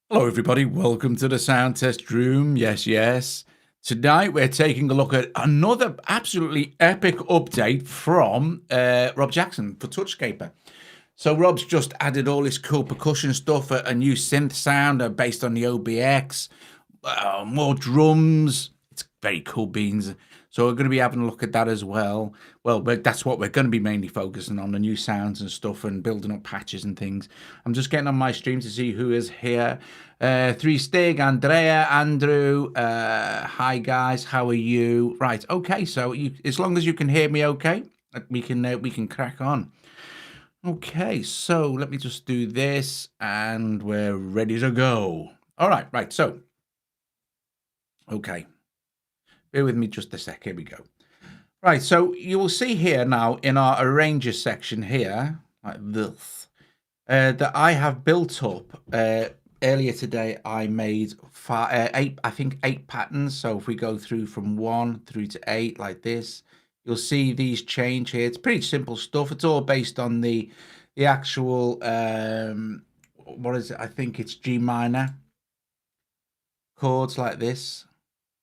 Hello, everybody. Welcome to the sound test room. Yes, yes. Tonight we're taking a look at another absolutely epic update from Rob Jackson for TouchScaper. So Rob's just added all this cool percussion stuff, a new synth sound based on the OBX, more drums. It's very cool beans. So we're going to be having a look at that as well. Well, that's what we're going to be mainly focusing on, the new sounds and stuff and building up patches and things. I'm just getting on my stream to see who is here. Three Stig, Andrea, Andrew. Hi guys, how are you? Right, okay. So as long as you can hear me, okay, we can crack on. Okay, so let me just do this, and we're ready to go. All right, right. So, okay, bear with me just a sec. Here we go. Right, so you will see here now in our arranger section here, like this, that I have built up. Earlier today, I made eight, I think 8 patterns. So if we go through from 1 through to 8 like this, you'll see these change here. It's pretty simple stuff. It's all based on the actual, what is it? I think it's G minor chords like this.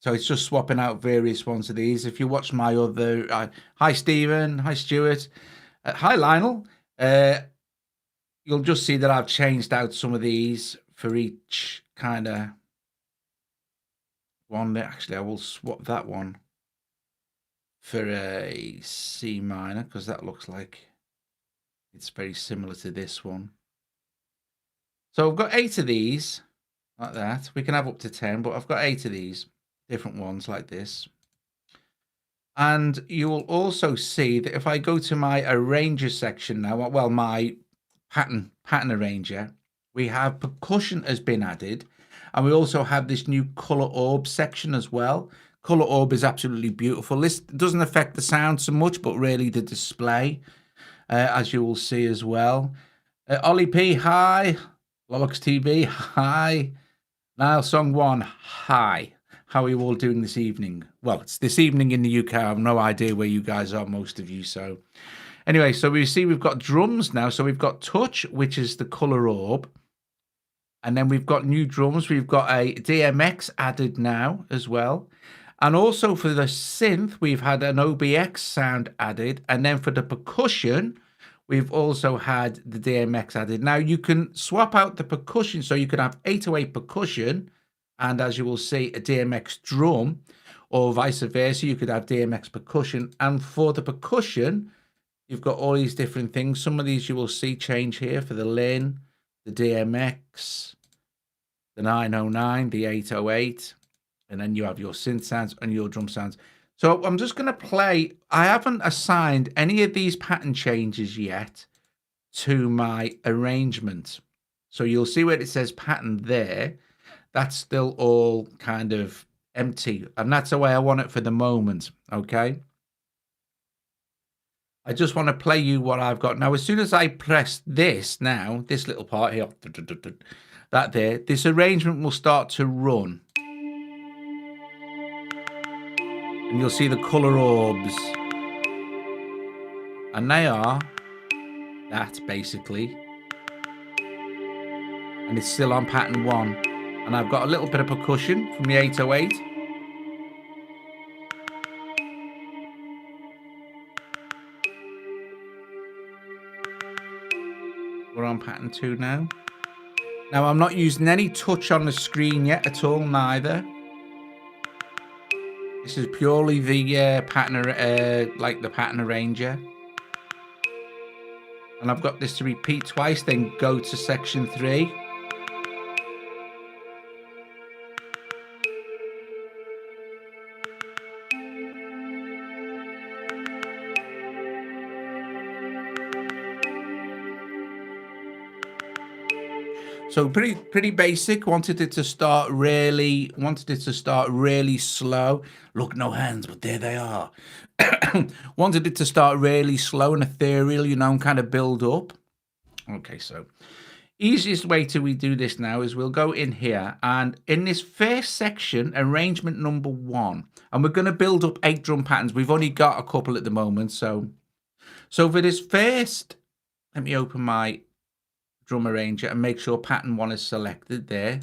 So it's just swapping out various ones of these. If you watch my other, hi Stephen, hi Stuart, hi Lionel, you'll just see that I've changed out some of these for each kind of one. Actually, I will swap that one for a C minor because that looks like it's very similar to this one. So I've got 8 of these like that. We can have up to 10, but I've got 8 of these different ones like this. And you will also see that if I go to my arranger section now, well, my pattern arranger, we have percussion has been added, and we also have this new color orb section as well. Color orb is absolutely beautiful. This doesn't affect the sound so much, but really the display, as you will see as well. Ollie P, hi. Lox TV, hi. Nile Song 1, hi. How are you all doing this evening? Well, it's this evening in the UK. I have no idea where you guys are, most of you. So anyway, so we see we've got drums now. So we've got touch, which is the color orb. And then we've got new drums. We've got a DMX added now as well. And also for the synth, we've had an OBX sound added. And then for the percussion, we've also had the DMX added. Now you can swap out the percussion. So you can have 808 percussion, and as you will see, a DMX drum, or vice versa. You could have DMX percussion. And for the percussion, you've got all these different things. Some of these you will see change here for the Lin, the DMX, the 909, the 808, and then you have your synth sounds and your drum sounds. So I'm just going to play. I haven't assigned any of these pattern changes yet to my arrangement. So you'll see where it says pattern there. That's still all kind of empty, and that's the way I want it for the moment, okay? I just want to play you what I've got. Now, as soon as I press this now, this little part here, that there, this arrangement will start to run. And you'll see the color orbs. And they are that, basically. And it's still on pattern 1. And I've got a little bit of percussion from the 808. We're on pattern 2 now. Now, I'm not using any touch on the screen yet at all, neither. This is purely the pattern, like the pattern arranger. And I've got this to repeat twice, then go to section 3. So pretty basic. Wanted it to start really slow. Look, no hands, but there they are. Wanted it to start really slow and ethereal, you know, and kind of build up. Okay, so easiest way to we do this now is we'll go in here, and in this first section, arrangement number 1, and we're going to build up 8 drum patterns. We've only got a couple at the moment, so for this first, let me open my drum arranger and make sure pattern 1 is selected there,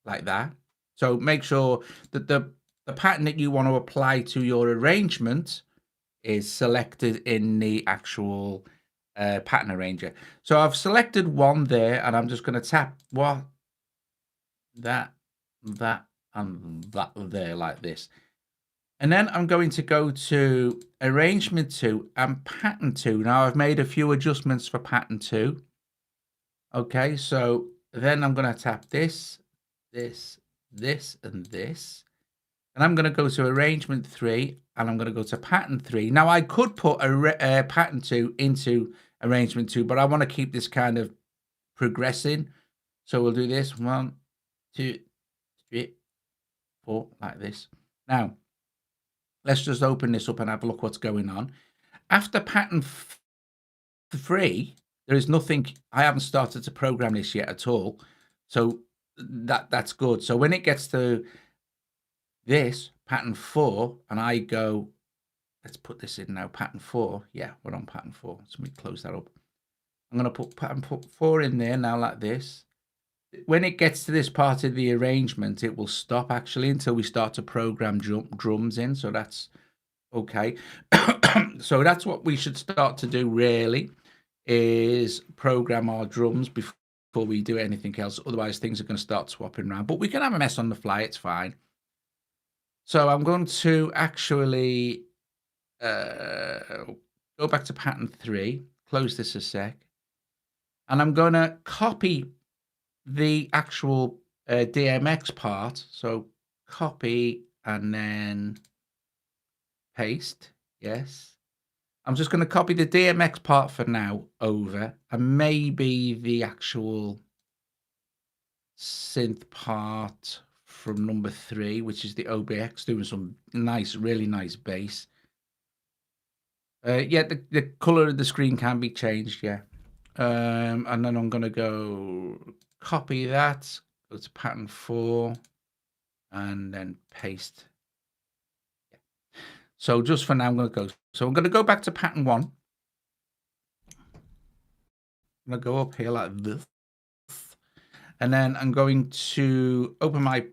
like that. So make sure that the pattern that you want to apply to your arrangement is selected in the actual pattern arranger. So I've selected 1 there, and I'm just going to tap that, and that there, like this. And then I'm going to go to arrangement 2 and pattern 2. Now I've made a few adjustments for pattern 2. Okay, so then I'm going to tap this, this, this, and this. And I'm going to go to arrangement 3, and I'm going to go to pattern 3. Now I could put a pattern 2 into arrangement 2, but I want to keep this kind of progressing. So we'll do this 1, 2, 3, 4, like this. Now let's just open this up and have a look what's going on. After pattern 3, there is nothing. I haven't started to program this yet at all, so that's good. So when it gets to this pattern 4, and I go, let's put this in now, pattern 4. Yeah, we're on pattern 4. So let me close that up. I'm going to put pattern 4 in there now, like this. When it gets to this part of the arrangement, it will stop actually until we start to program drums in. So that's okay. So that's what we should start to do really, is program our drums before we do anything else. Otherwise, things are going to start swapping around. But we can have a mess on the fly. It's fine. So I'm going to actually go back to pattern 3, close this a sec, and I'm going to copy the actual DMX part. So copy and then paste. Yes. I'm just going to copy the DMX part for now over, and maybe the actual synth part from number 3, which is the OBX, doing some nice, really nice bass. Yeah, the color of the screen can be changed. Yeah. And then I'm going to go copy that, go to pattern 4, and then paste. Yeah. So just for now, I'm going to go. So I'm going to go back to pattern 1. I'm going to go up here like this. And then I'm going to open my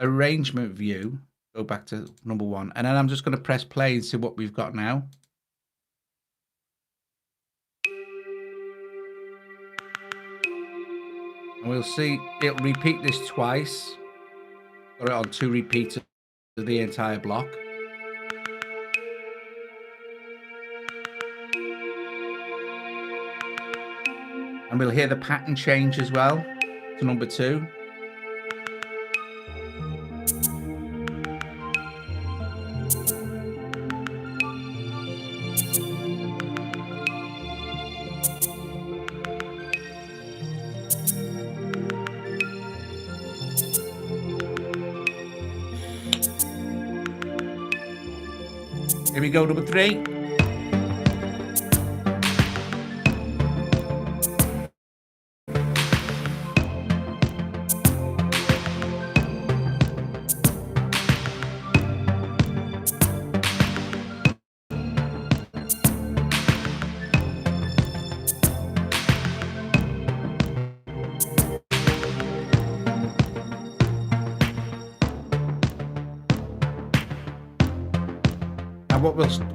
arrangement view, go back to number 1. And then I'm just going to press play and see what we've got now. And we'll see it'll repeat this twice. Got it on 2 repeats of the entire block. And we'll hear the pattern change as well to number 2. Here we go, number 3.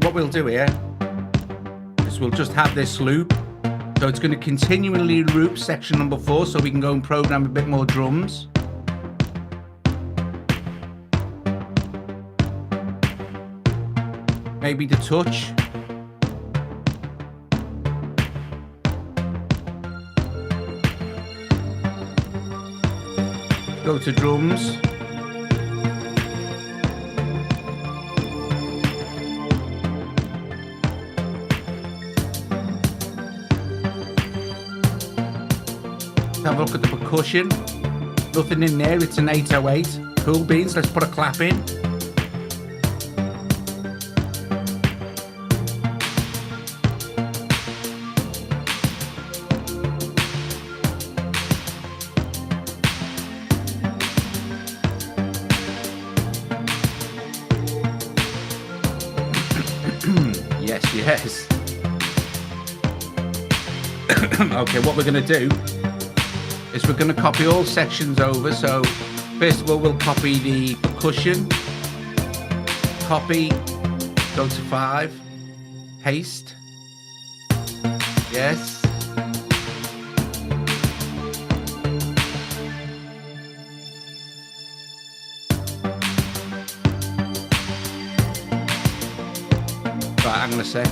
What we'll do here is we'll just have this loop. So it's going to continually loop section number 4, so we can go and program a bit more drums. Maybe the touch. Go to drums. Have a look at the percussion. Nothing in there, it's an 808. Cool beans, let's put a clap in. Yes. Okay, what we're going to do is we're going to copy all sections over. So first of all, we'll copy the percussion, copy, go to 5, paste, yes. Right, I'm going to say.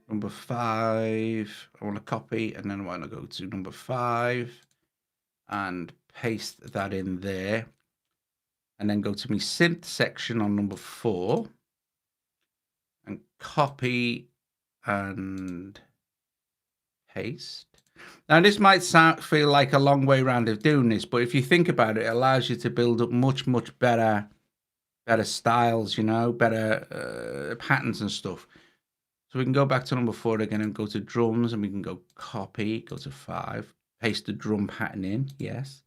Number 5, I want to copy, and then I want to go to number 5 and paste that in there. And then go to my synth section on number 4 and copy and paste. Now this might feel like a long way around of doing this, but if you think about it, it allows you to build up much better styles, you know, better patterns and stuff. So we can go back to number 4 again and go to drums, and we can go copy, go to 5, paste the drum pattern in, yes.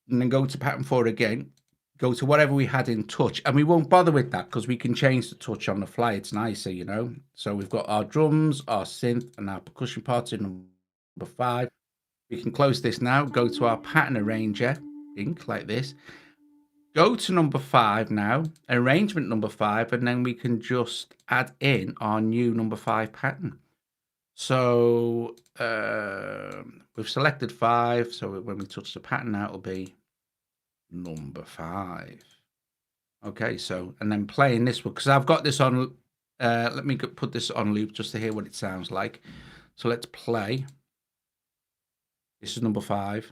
And then go to pattern 4 again, go to whatever we had in touch, and we won't bother with that because we can change the touch on the fly. It's nicer, you know. So we've got our drums, our synth, and our percussion parts in number 5. We can close this now, go to our pattern arranger, ink like this. Go to number 5 now, arrangement number 5, and then we can just add in our new number 5 pattern. So we've selected 5, so when we touch the pattern now, it'll be number 5. Okay, so, and then playing this one, because I've got this on, let me put this on loop just to hear what it sounds like. So let's play. This is number 5.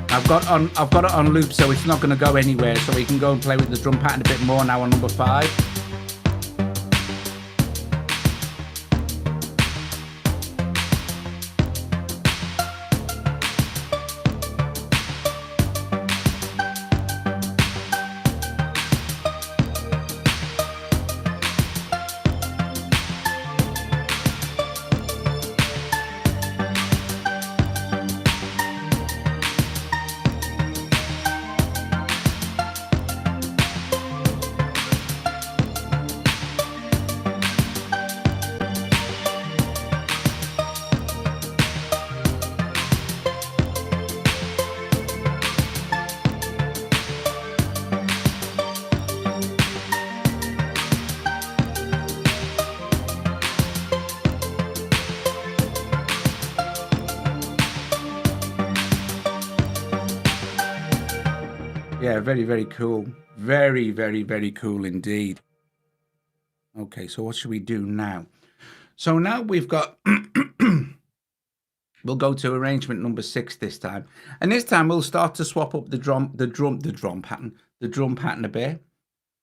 I've got it on loop, so it's not going to go anywhere. So we can go and play with the drum pattern a bit more now on number 5. Yeah, very cool. Very cool indeed. Okay, so what should we do now? So now we've got, we'll go to arrangement number 6 this time. And this time we'll start to swap up the drum pattern a bit.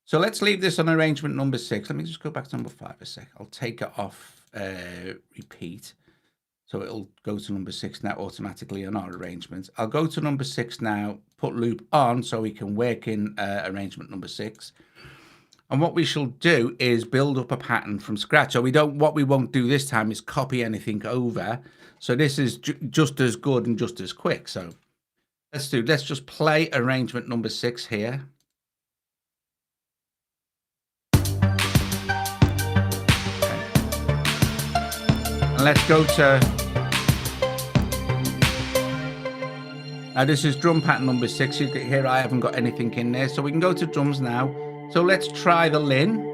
So let's leave this on arrangement number 6. Let me just go back to number 5 a sec. I'll take it off repeat. So it'll go to number 6 now automatically on our arrangements. I'll go to number 6 now, put loop on so we can work in arrangement number 6. And what we shall do is build up a pattern from scratch. So what we won't do this time is copy anything over. So this is just as good and just as quick. So let's just play arrangement number 6 here. Let's go to, now this is drum pattern number 6. You can hear I haven't got anything in there. So we can go to drums now. So let's try the Lin.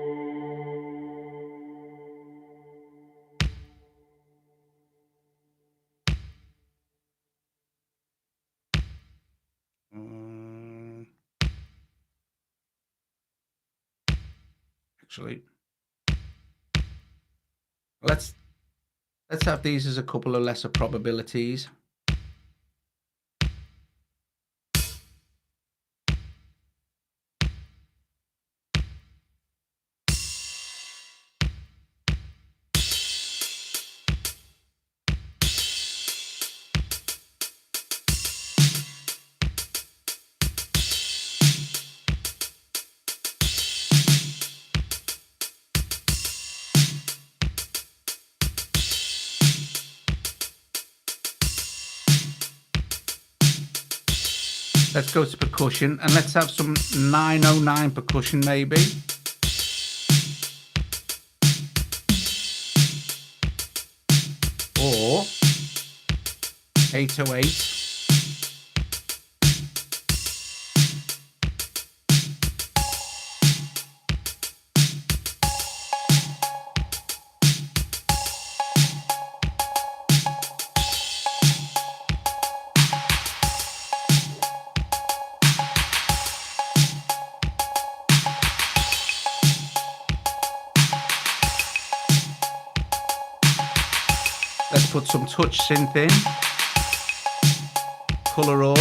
Actually, let's have these as a couple of lesser probabilities. let's go to percussion, and let's have some 909 percussion maybe. Or 808. Let's put some touch synth in. Color orb.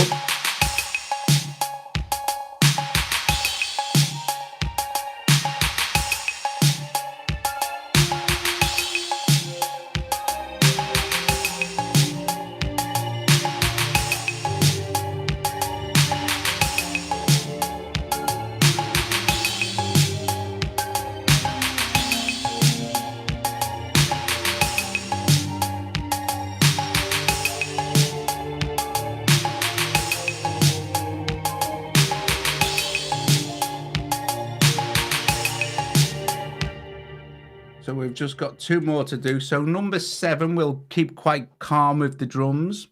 So we've just got 2 more to do. So number 7 will keep quite calm with the drums,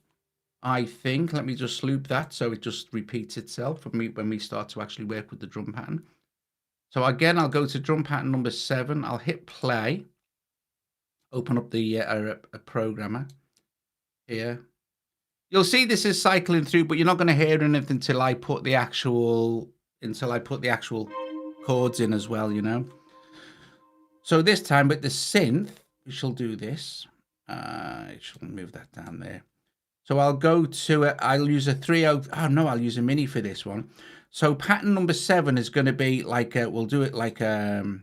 I think. Let me just loop that so it just repeats itself when we start to actually work with the drum pattern. So again, I'll go to drum pattern number 7. I'll hit play. Open up the a programmer here. You'll see this is cycling through, but you're not going to hear anything until I put the actual chords in as well, you know. So this time with the synth, we shall do this. I shall move that down there. So I'll go to I'll use a 3/0. Oh no, I'll use a mini for this one. So pattern number 7 is going to be like we'll do it like we'll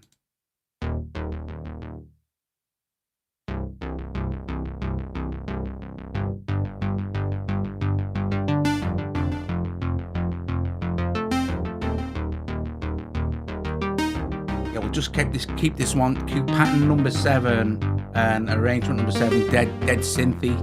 just keep pattern number 7 and arrangement number 7 dead synthy.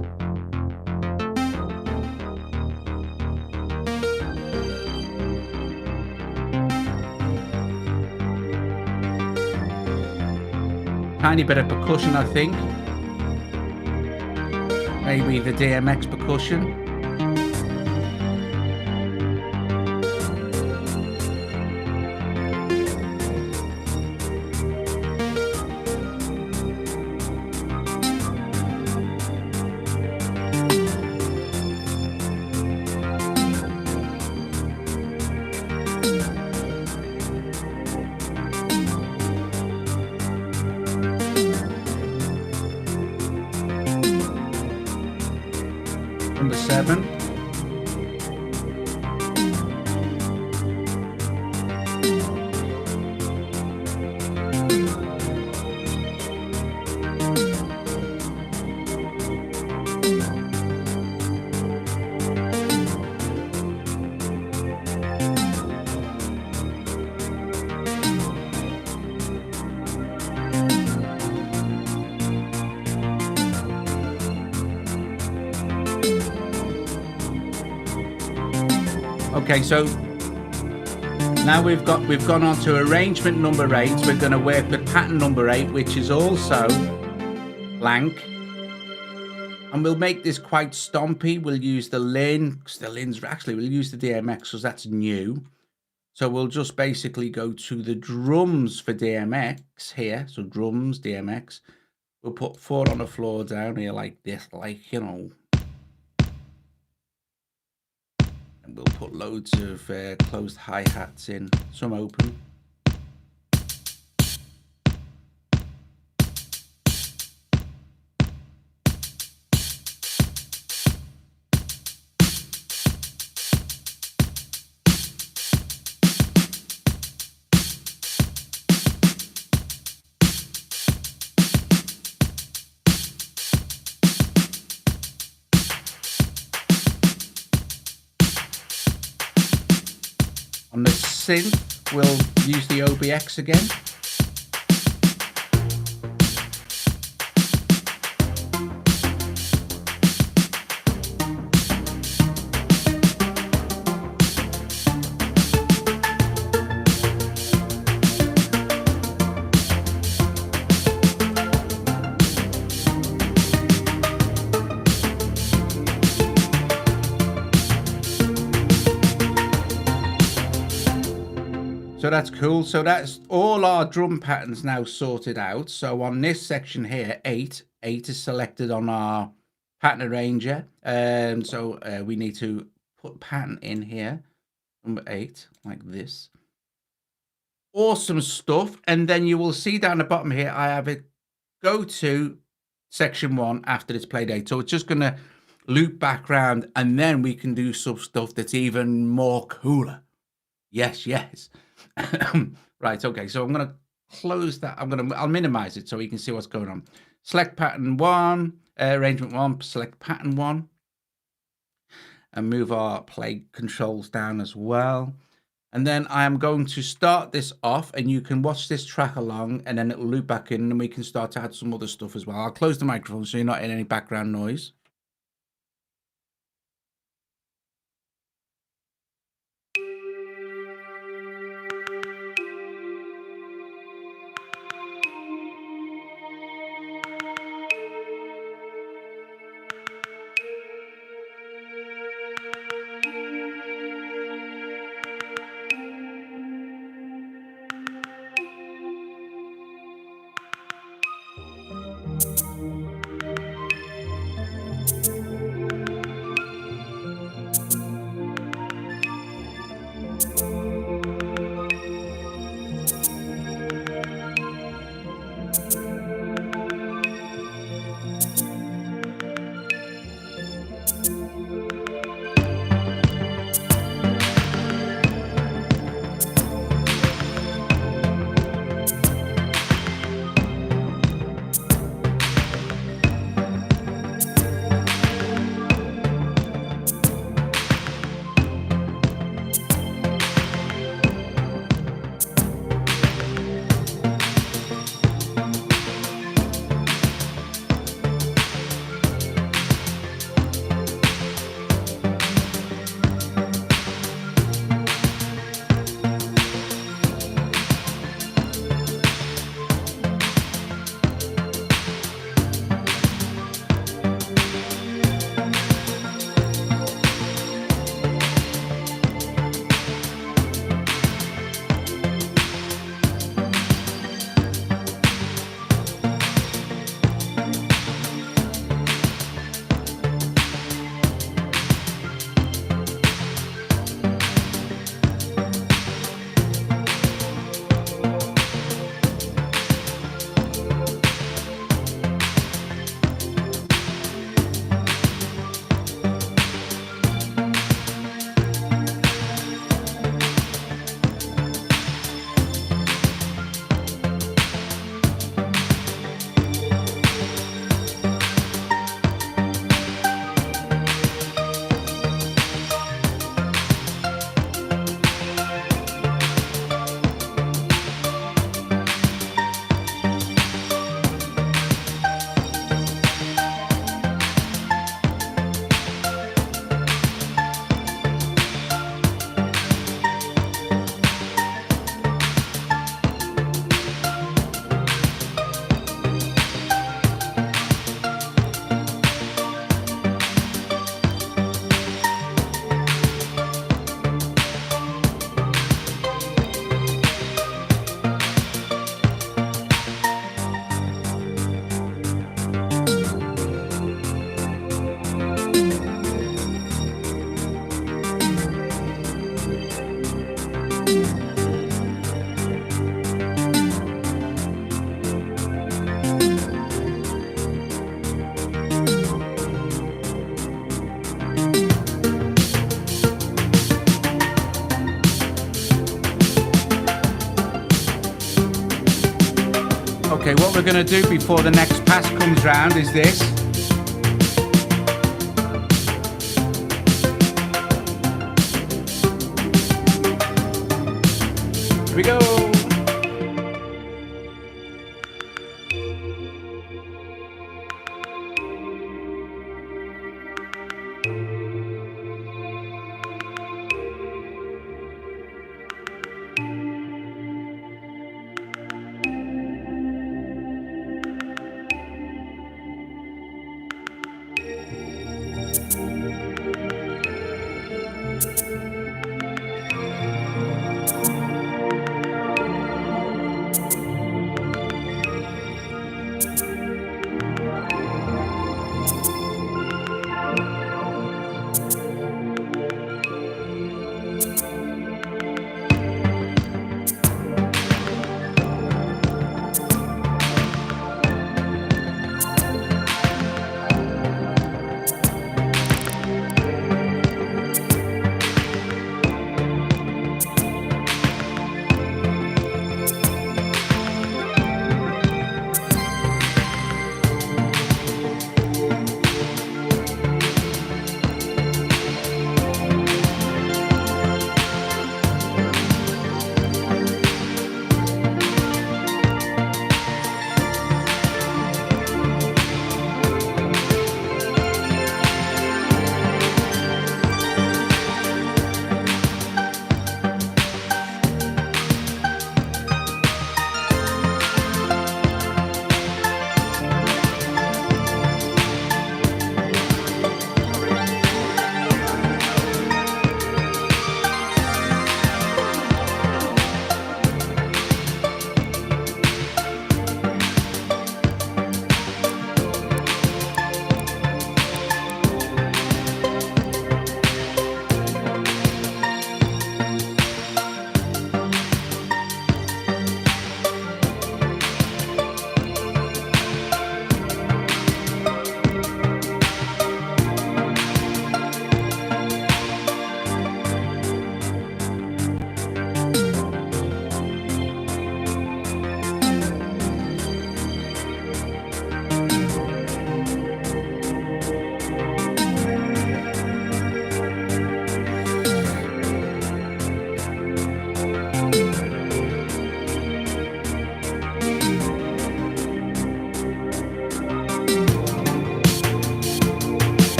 Tiny bit of percussion, I think. Maybe the DMX percussion. Number 7. Okay, so now we've gone on to arrangement number 8. We're going to work with pattern number 8, which is also blank, and we'll make this quite stompy. We'll use the Lin, because the Lin's actually we'll use the DMX because that's new. So we'll just basically go to the drums for DMX here. So drums, DMX. We'll put 4 on the floor down here like this, like, you know. And we'll put loads of closed hi-hats in, some open. On the synth, we'll use the OBX again. So that's cool. So that's all our drum patterns now sorted out. So on this section here, 8 is selected on our pattern arranger. So we need to put pattern in here, number 8, like this. Awesome stuff. And then you will see down the bottom here, I have it go to section 1 after it's played 8. So it's just going to loop back round, and then we can do some stuff that's even more cooler. Yes. Right, okay, so I'm going to close that. I'll minimize it so you can see what's going on. Select pattern 1, arrangement 1, select pattern 1, and move our play controls down as well. And then I am going to start this off, and you can watch this track along, and then it'll loop back in, and we can start to add some other stuff as well. I'll close the microphone so you're not in any background noise. Okay, what we're going to do before the next pass comes round is this. Here we go.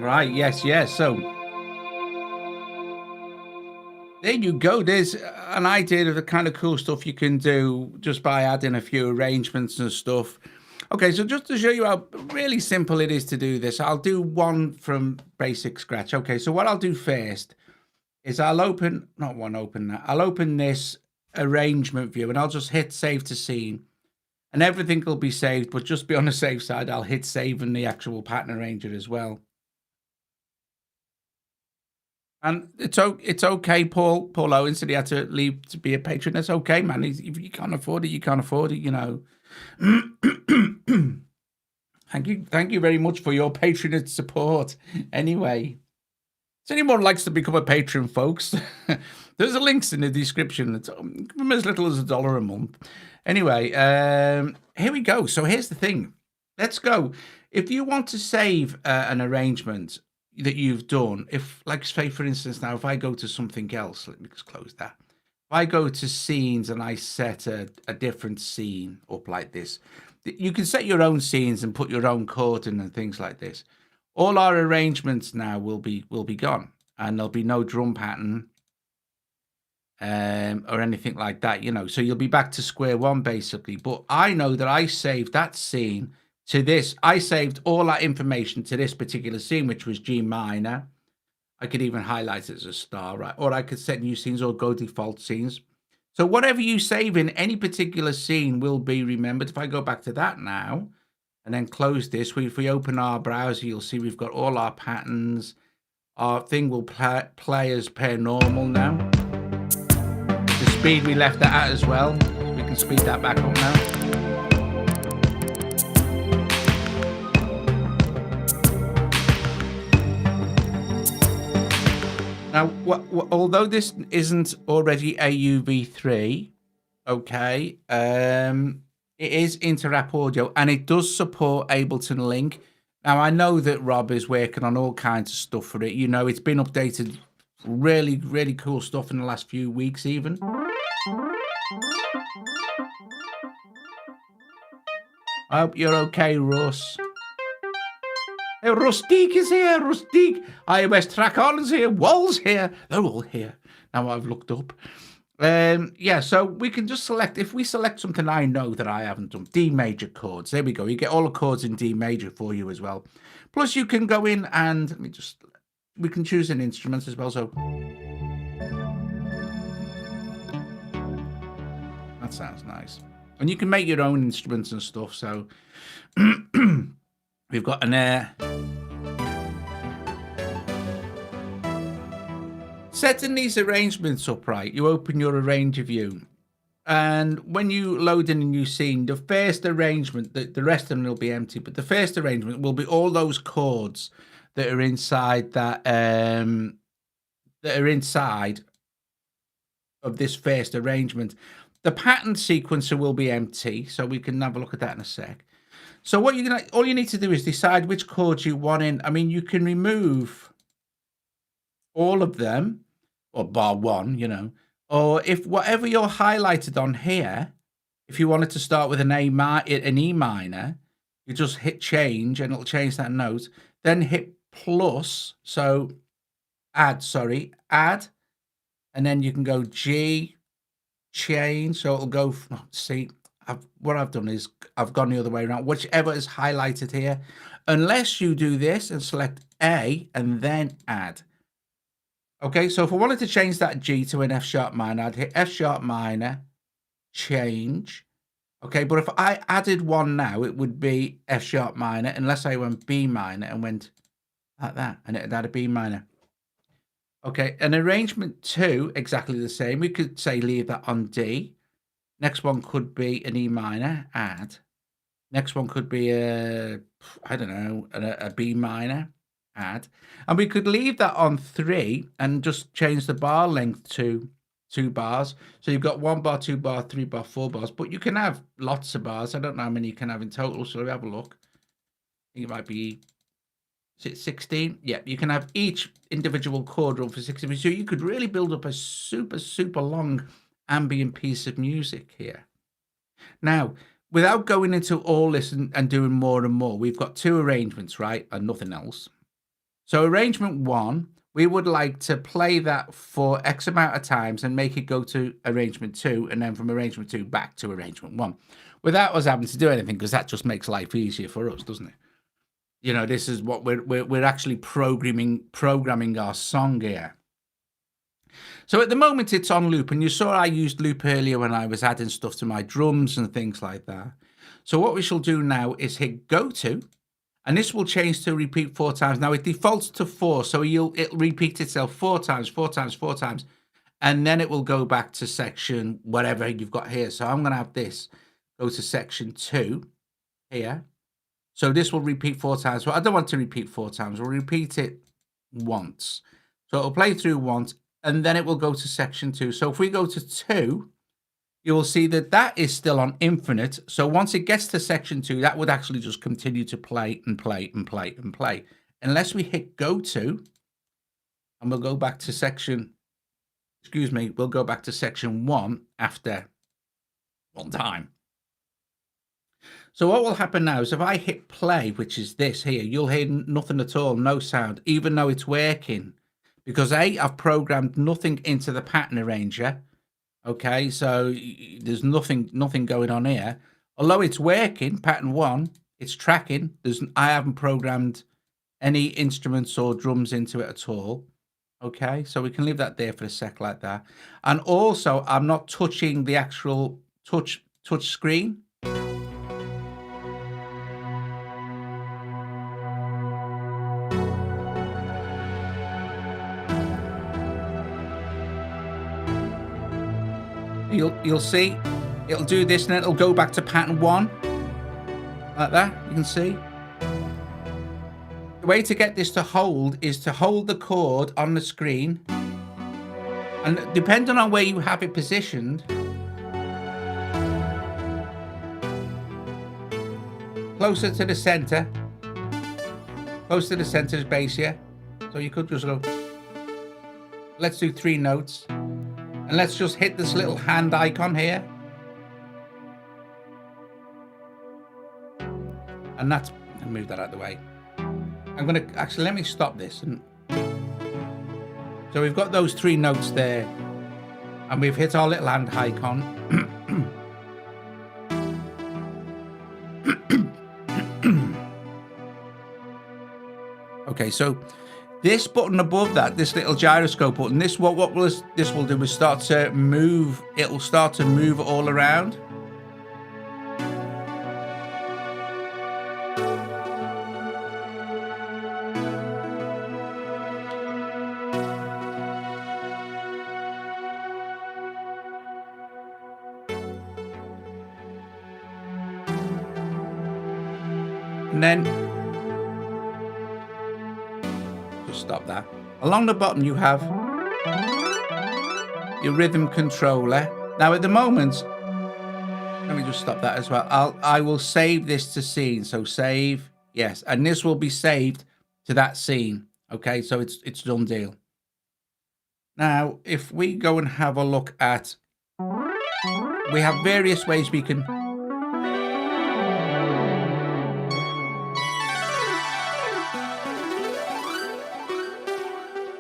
Right, yes. So there you go. There's an idea of the kind of cool stuff you can do just by adding a few arrangements and stuff. Okay, so just to show you how really simple it is to do this, I'll do one from basic scratch. Okay, so what I'll do first is I'll open this arrangement view, and I'll just hit save to scene, and everything will be saved, but just be on the safe side, I'll hit save in the actual pattern arranger as well. And it's okay, Paul Owen said he had to leave to be a patron. That's okay, man. If you can't afford it, you can't afford it, you know. Thank you very much for your patronage support. Anyway, if anyone likes to become a patron, folks, there's a links in the description. It's from as little as $1 a month. Anyway, here we go. So here's the thing. Let's go. If you want to save an arrangement that you've done, if, like, say, for instance, now, if I go to something else, let me just close that. If I go to scenes and I set a different scene up like this, you can set your own scenes and put your own chord in and things like this. All our arrangements now will be gone, and there'll be no drum pattern or anything like that, you know. So you'll be back to square one basically. But I know that I saved that scene to this. I saved all that information to this particular scene, which was G minor. I could even highlight it as a star, right? Or I could set new scenes or go default scenes. So whatever you save in any particular scene will be remembered. If I go back to that now and then close this, if we open our browser, you'll see we've got all our patterns. Our thing will play as per normal now. The speed we left that at as well. We can speed that back up now. Now, although this isn't already AUV3, okay, it is Interapp Audio, and it does support Ableton Link. Now, I know that Rob is working on all kinds of stuff for it. You know, it's been updated. Really, really cool stuff in the last few weeks, even. I hope you're okay, Russ. Hey, Rustique is here, Rustique. iOS Track Colin's here, Wall's here. They're all here. Now I've looked up. Yeah, so we can just select, if we select something I know that I haven't done, D major chords. There we go. You get all the chords in D major for you as well. Plus you can go in and, we can choose an instrument as well. So that sounds nice. And you can make your own instruments and stuff. So we've got an setting these arrangements up right. You open your arranger view, and when you load in a new scene, the first arrangement, the rest of them will be empty, but the first arrangement will be all those chords that are inside that inside of this first arrangement. The pattern sequencer will be empty, so we can have a look at that in a sec. So all you need to do is decide which chords you want in. I mean, you can remove all of them, or bar one, you know, or if whatever you're highlighted on here, if you wanted to start with an E minor, you just hit change and it'll change that note. Then hit plus, so add, and then you can go G, change, so it'll go. See, what I've done is I've gone the other way around. Whichever is highlighted here, unless you do this and select A and then add. Okay, so if I wanted to change that G to an F sharp minor, I'd hit F sharp minor, change. Okay, but if I added one now, it would be F sharp minor, unless I went B minor and went like that, and it'd add a B minor. Okay, an arrangement 2, exactly the same. We could say leave that on D. Next one could be an E minor, add. Next one could be a B minor, add. And we could leave that on 3 and just change the bar length to 2 bars. So you've got 1 bar, 2 bar, 3 bar, 4 bars, but you can have lots of bars. I don't know how many you can have in total, so we have a look. I think it might be, is it 16? Yeah, you can have each individual chord run for 16. So you could really build up a super, super long ambient piece of music here. Now, without going into all this and doing more and more, we've got 2 arrangements, right? And nothing else. So arrangement 1, we would like to play that for X amount of times and make it go to arrangement 2, and then from arrangement 2 back to arrangement 1, without us having to do anything, because that just makes life easier for us, doesn't it? You know, this is what we're actually programming our song here. So at the moment it's on loop, and you saw I used loop earlier when I was adding stuff to my drums and things like that. So what we shall do now is hit go to, and this will change to repeat 4 times. Now it defaults to 4, so it'll repeat itself 4 times, 4 times, 4 times, and then it will go back to section whatever you've got here. So I'm going to have this go to section 2 here. So this will repeat 4 times. Well, I don't want to repeat 4 times. We'll repeat it once. So it'll play through once, and then it will go to section 2. So if we go to 2, you will see that that is still on infinite. So once it gets to section 2, that would actually just continue to play and play and play and play. Unless we hit go to, and we'll go back to section, we'll go back to section 1 after 1 time. So what will happen now is if I hit play, which is this here, you'll hear nothing at all, no sound, even though it's working. Because I've programmed nothing into the pattern arranger. Okay, so there's nothing going on here. Although it's working, pattern 1, it's tracking. I haven't programmed any instruments or drums into it at all. Okay, so we can leave that there for a sec like that. And also, I'm not touching the actual touch screen. You'll see it'll do this, and then it'll go back to pattern 1 like that. You can see the way to get this to hold is to hold the chord on the screen, and depending on where you have it positioned, closer to the center, close to the center's base here. So you could just go, let's do 3 notes. And let's just hit this little hand icon here. And that's, I'll move that out of the way. I'm going to, actually, let me stop this. And so we've got those 3 notes there. And we've hit our little hand icon. Okay, so this button above that, this little gyroscope button, this will do is start to move. It will start to move all around. And then stop that. Along the bottom you have your rhythm controller. Now at the moment, let me just stop that as well. I will save this to scene. So save, yes, and this will be saved to that scene. Okay, so it's done deal. Now if we go and have a look at, we have various ways we can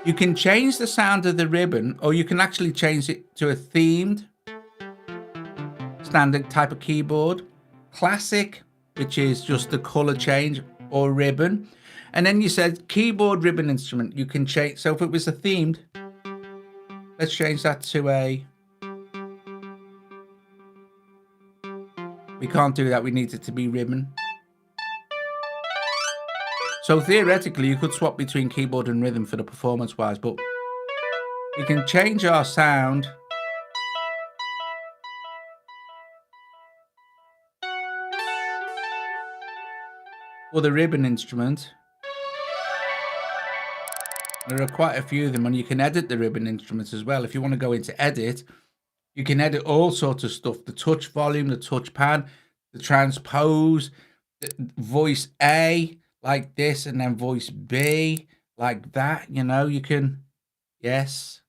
you can change the sound of the ribbon, or you can actually change it to a themed standard type of keyboard, classic, which is just the color change, or ribbon. And then you said keyboard ribbon instrument. You can change. So if it was a themed, let's change that to a, we can't do that. We need it to be ribbon. So theoretically, you could swap between keyboard and rhythm for the performance-wise, but we can change our sound for the ribbon instrument. There are quite a few of them, and you can edit the ribbon instruments as well. If you want to go into edit, you can edit all sorts of stuff. The touch volume, the touch pad, the transpose, the voice A, like this, and then voice B like that. You know, you can, yes.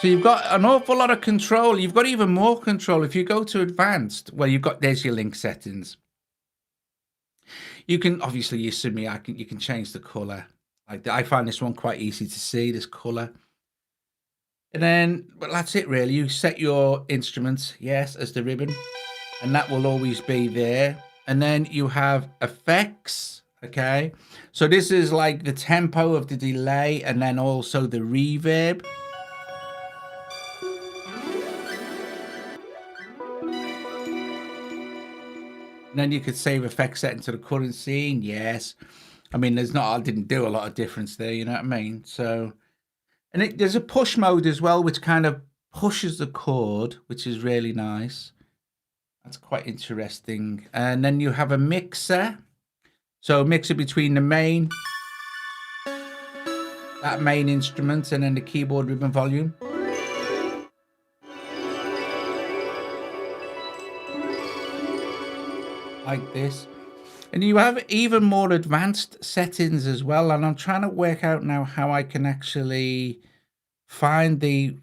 So you've got an awful lot of control. You've got even more control if you go to advanced. Well, there's your link settings. You can obviously you see me. You can change the color. Like I find this one quite easy to see this color. And then, but that's it really. You set your instruments, yes, as the ribbon, and that will always be there. And then you have effects. Okay, so this is like the tempo of the delay, and then also the reverb. And then you could save effects set into the current scene. Yes, I mean I didn't do a lot of difference there. You know what I mean? So, and there's a push mode as well, which kind of pushes the chord, which is really nice. That's quite interesting. And then you have a mixer. So a mixer between the main, that main instrument, and then the keyboard ribbon volume. Like this. And you have even more advanced settings as well. And I'm trying to work out now how I can actually find the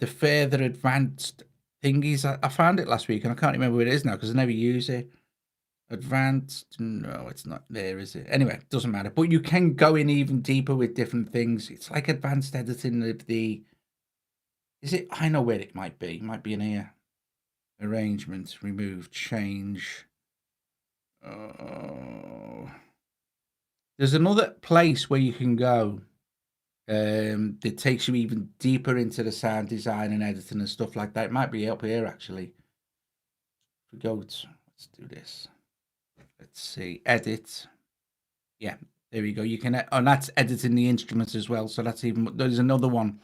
further advanced thingies. I found it last week and I can't remember what it is now because I never use it. Advanced, no, it's not there, is it? Anyway, doesn't matter. But you can go in even deeper with different things. It's like advanced editing of the. Is it? I know where it might be. It might be in here. Arrangement, remove, change. Oh, there's another place where you can go. That takes you even deeper into the sound design and editing and stuff like that. It might be up here actually. If we go to, let's do this. Let's see, edit. Yeah, there we go. You can, and that's editing the instruments as well. So that's even, there's another one.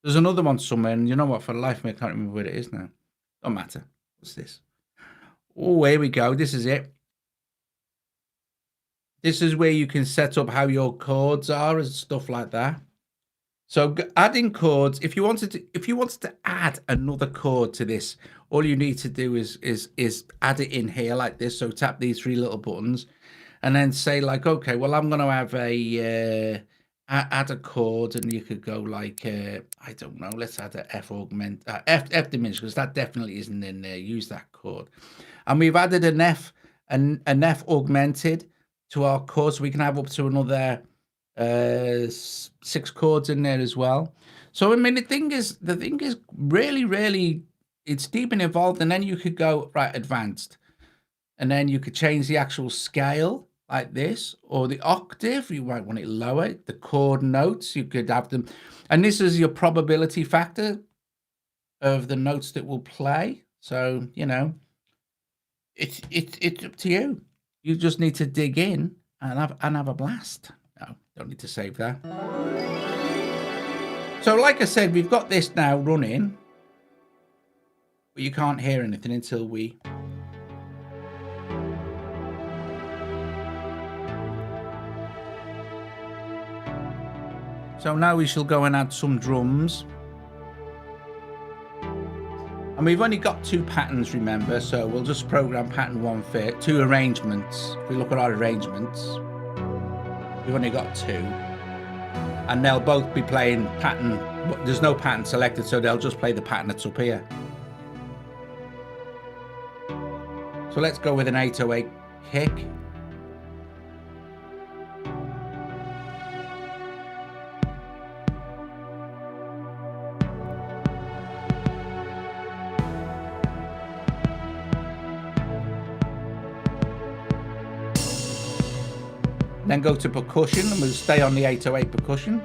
There's another one somewhere. And you know what? For the life of me, I can't remember what it is now. Don't matter. What's this? Oh, here we go. This is it. This is where you can set up how your chords are and stuff like that. So adding chords, if you wanted to add another chord to this, all you need to do is add it in here like this. So tap these three little buttons and then say like, okay, well, I'm going to have a add a chord, and you could go like, I don't know, let's add a F augment, F diminished, because that definitely isn't in there. Use that chord. And we've added an F augmented to our chord, so we can have up to another 6 chords in there as well. So I mean, the thing is really it's deep and involved. And then you could go right advanced, and then you could change the actual scale like this, or the octave. You might want it lower. The chord notes, you could have them, and this is your probability factor of the notes that will play. So you know, it's up to you. You just need to dig in and have a blast. No, don't need to save that. So like I said, we've got this now running, but you can't hear anything until we. So now we shall go and add some drums. And we've only got 2 patterns, remember, so we'll just program pattern 1 fit, 2 arrangements. If we look at our arrangements, we've only got 2. And they'll both be playing pattern. There's no pattern selected, so they'll just play the pattern that's up here. So let's go with an 808 kick. Then go to percussion, and we'll stay on the 808 percussion.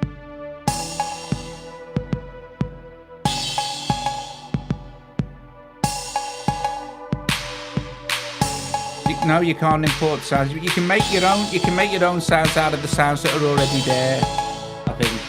No, you can't import sounds. You can make your own. You can make your own sounds out of the sounds that are already there, I think.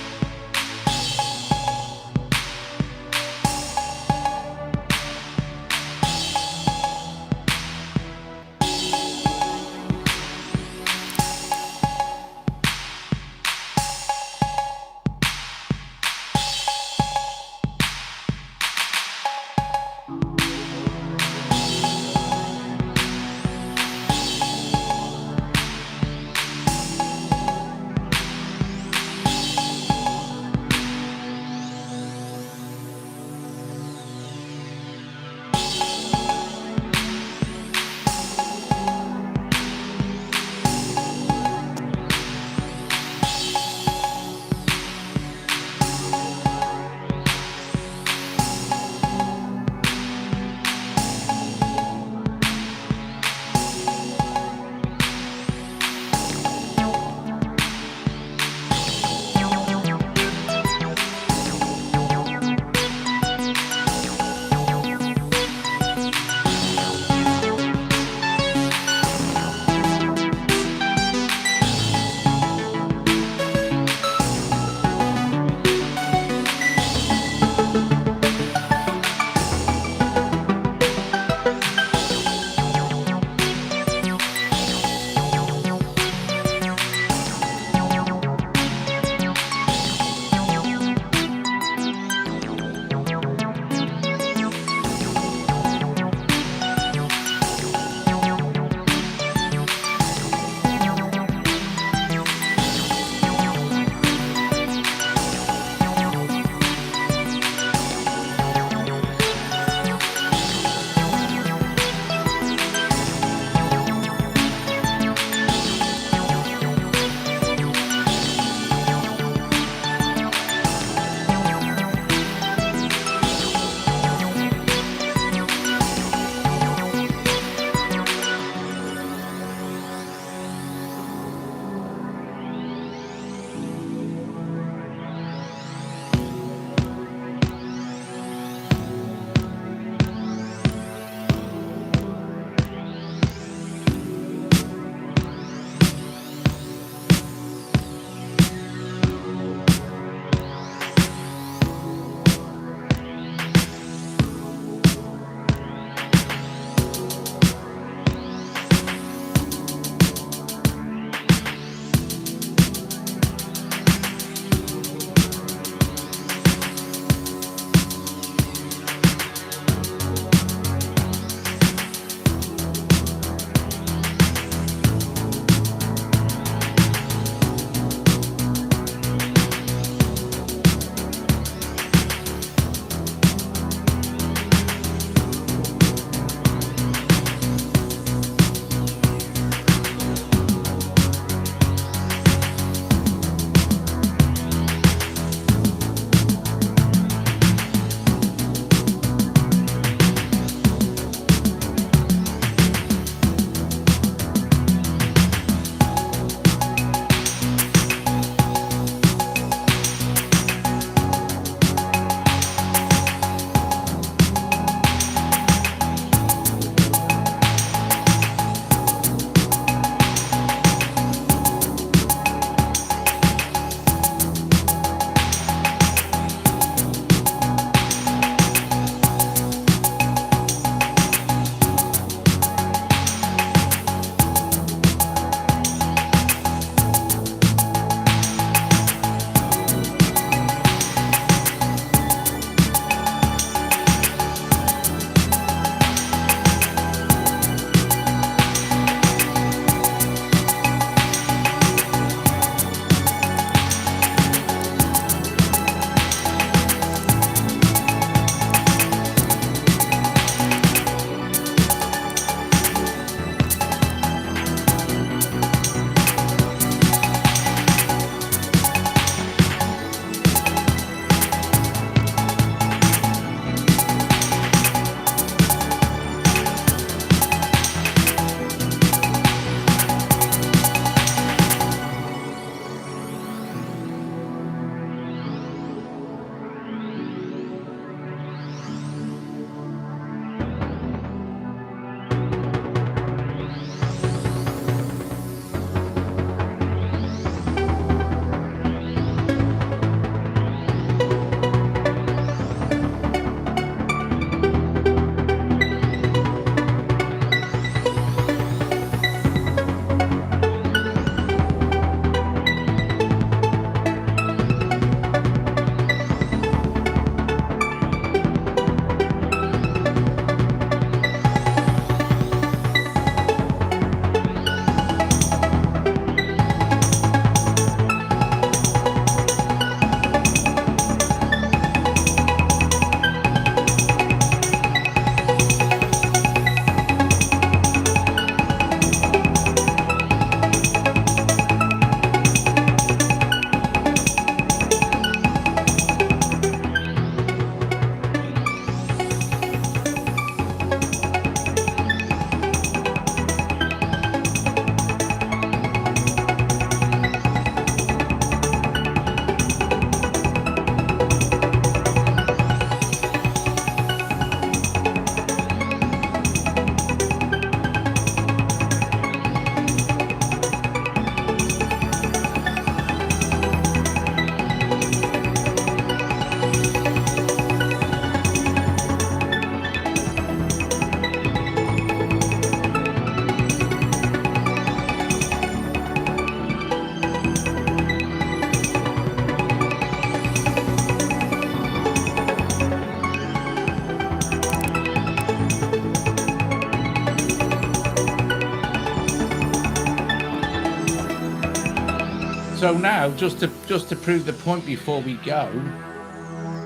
So now, just to prove the point before we go,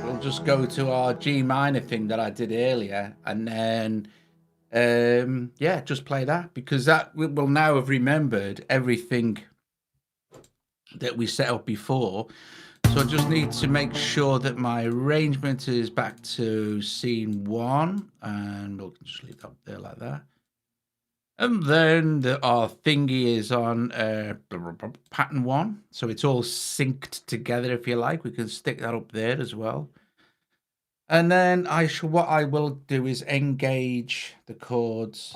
we'll just go to our G minor thing that I did earlier, and then yeah, just play that, because that will now have remembered everything that we set up before. So I just need to make sure that my arrangement is back to scene 1, and we'll just leave that there like that. And then our thingy is on pattern 1, so it's all synced together, if you like. We can stick that up there as well. And then what I will do is engage the chords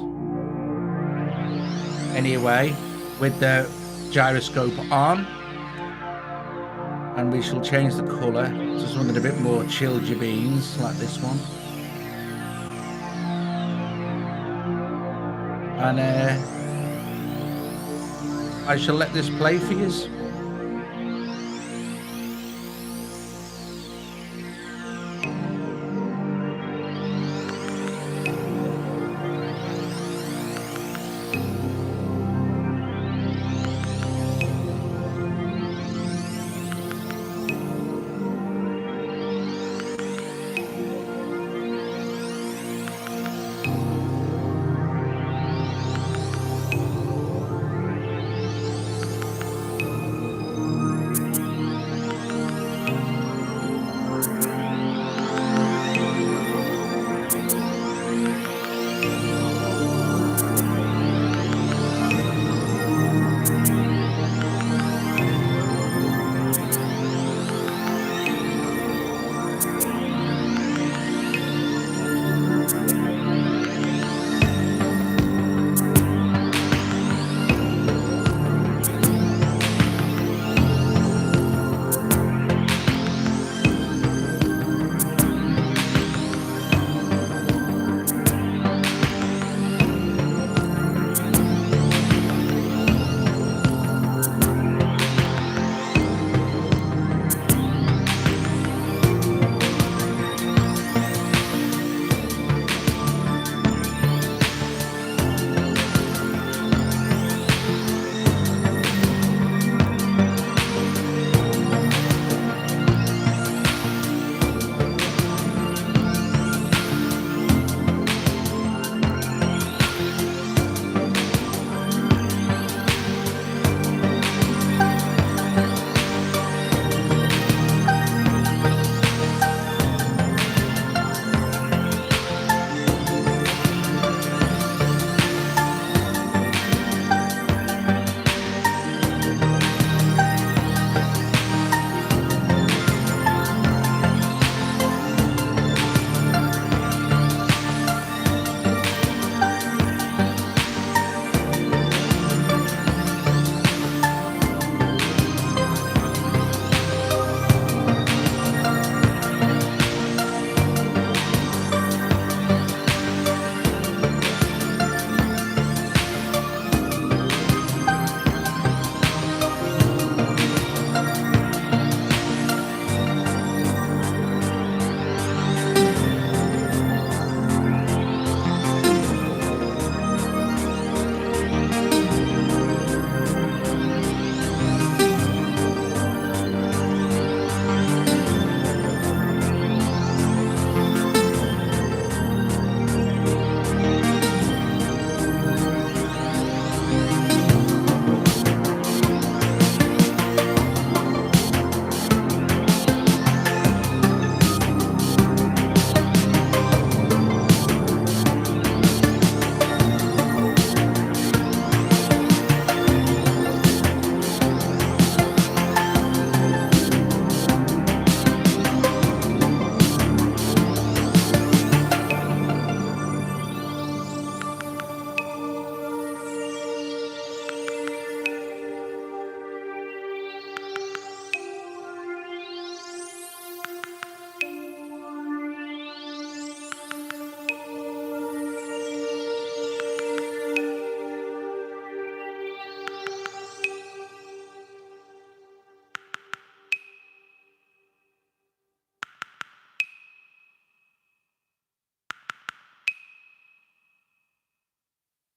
anyway with the gyroscope on, and we shall change the color to something a bit more chill beans, like this one. And I shall let this play for you.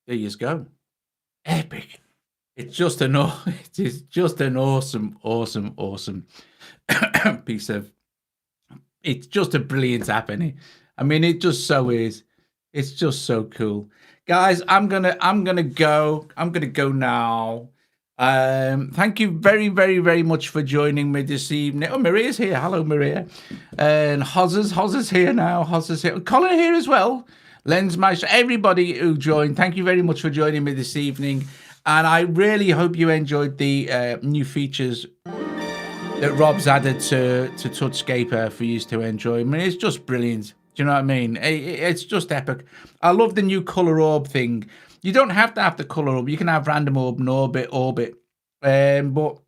There you go. Epic. It's just an it is just an awesome piece of. It's just a brilliant app, isn't it? I mean, it just so is. It's just so cool, guys. I'm gonna go. I'm gonna go now. Thank you very much for joining me this evening. Oh, Maria's here. Hello, Maria. And Hoz's here now. Hoz's here. Colin here as well. Lensmeister, everybody who joined, thank you very much for joining me this evening. And I really hope you enjoyed the new features that Rob's added to TouchScaper for you to enjoy. I mean, it's just brilliant. Do you know what I mean? It's just epic. I love the new color orb thing. You don't have to have the color orb. You can have random orb and orbit. But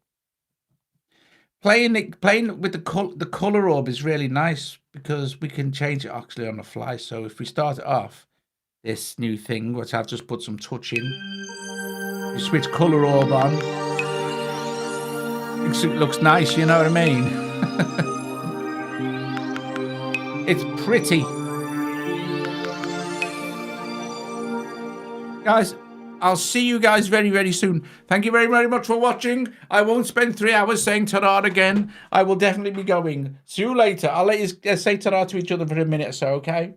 playing with the color orb is really nice because we can change it actually on the fly. So if we start it off, this new thing, which I've just put some touch in, you switch color orb on. It looks nice, you know what I mean? It's pretty. Guys, I'll see you guys very soon. Thank you very much for watching. I won't spend 3 hours saying ta-ra again. I will definitely be going. See you later. I'll let you say ta-ra to each other for a minute or so, okay?